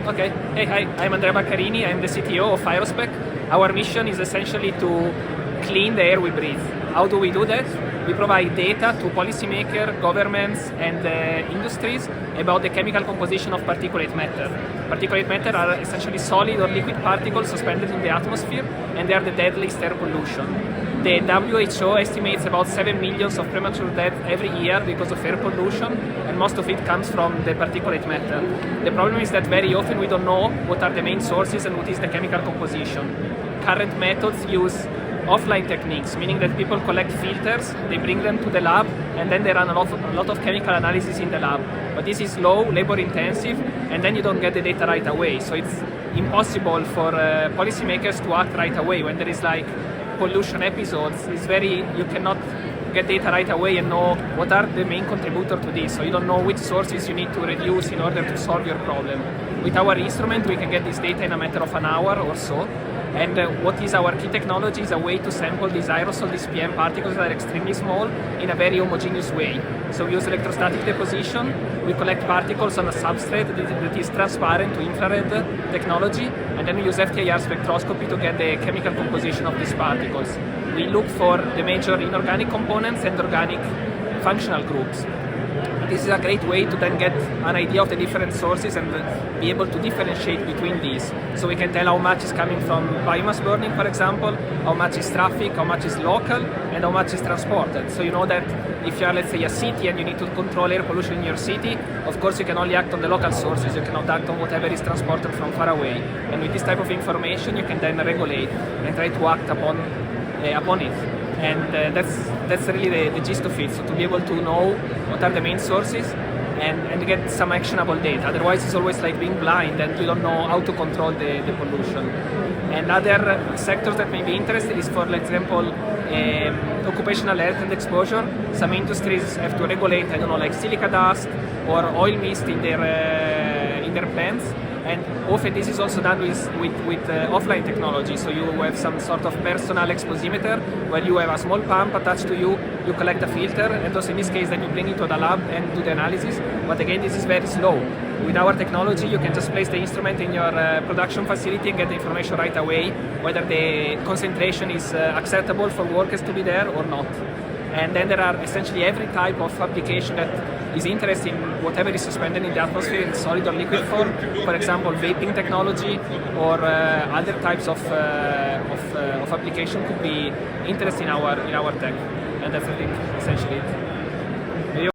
Okay. Hey, hi. I'm Andrea Baccarini. I'm the CTO of aerospec. Our mission is essentially to clean the air we breathe. How do we do that? We provide data to policymakers, governments, and industries about the chemical composition of particulate matter. Particulate matter are essentially solid or liquid particles suspended in the atmosphere, and they are the deadliest air pollution. The WHO estimates about 7 million of premature deaths every year because of air pollution, and most of it comes from the particulate matter. The problem is that very often we don't know what are the main sources and what is the chemical composition. Current methods use offline techniques, meaning that people collect filters, they bring them to the lab, and then they run a lot of chemical analysis in the lab. But this is slow, labor intensive, and then you don't get the data right away. So it's impossible for policymakers to act right away when there is like pollution episodes. You cannot get data right away and know what are the main contributors to this. So you don't know which sources you need to reduce in order to solve your problem. With our instrument, we can get this data in a matter of an hour or so. And what is our key technology is a way to sample these aerosol, these PM particles that are extremely small in a very homogeneous way. So we use electrostatic deposition. We collect particles on a substrate that is transparent to infrared technology, and then we use FTIR spectroscopy to get the chemical composition of these particles. We look for the major inorganic components and organic functional groups. This is a great way to then get an idea of the different sources and be able to differentiate between these. So we can tell how much is coming from biomass burning, for example, how much is traffic, how much is local, and how much is transported. So you know that if you are, let's say, a city and you need to control air pollution in your city, of course you can only act on the local sources. You cannot act on whatever is transported from far away. And with this type of information, you can then regulate and try to act upon it. And that's really the gist of it. So to be able to know what are the main sources and get some actionable data. Otherwise, it's always like being blind and you don't know how to control the pollution. And other sectors that may be interested is, for example, occupational health and exposure. Some industries have to regulate, I don't know, like silica dust or oil mist in their plants. And often this is also done with offline technology. So you have some sort of personal exposimeter where you have a small pump attached to you, you collect a filter, and also in this case then you bring it to the lab and do the analysis. But again, this is very slow. With our technology, you can just place the instrument in your production facility and get the information right away, whether the concentration is acceptable for workers to be there or not. And then there are essentially every type of application that is interested in whatever is suspended in the atmosphere in solid or liquid form. For example, vaping technology or other types of application could be interested in our tech. And that's, I think, essentially it.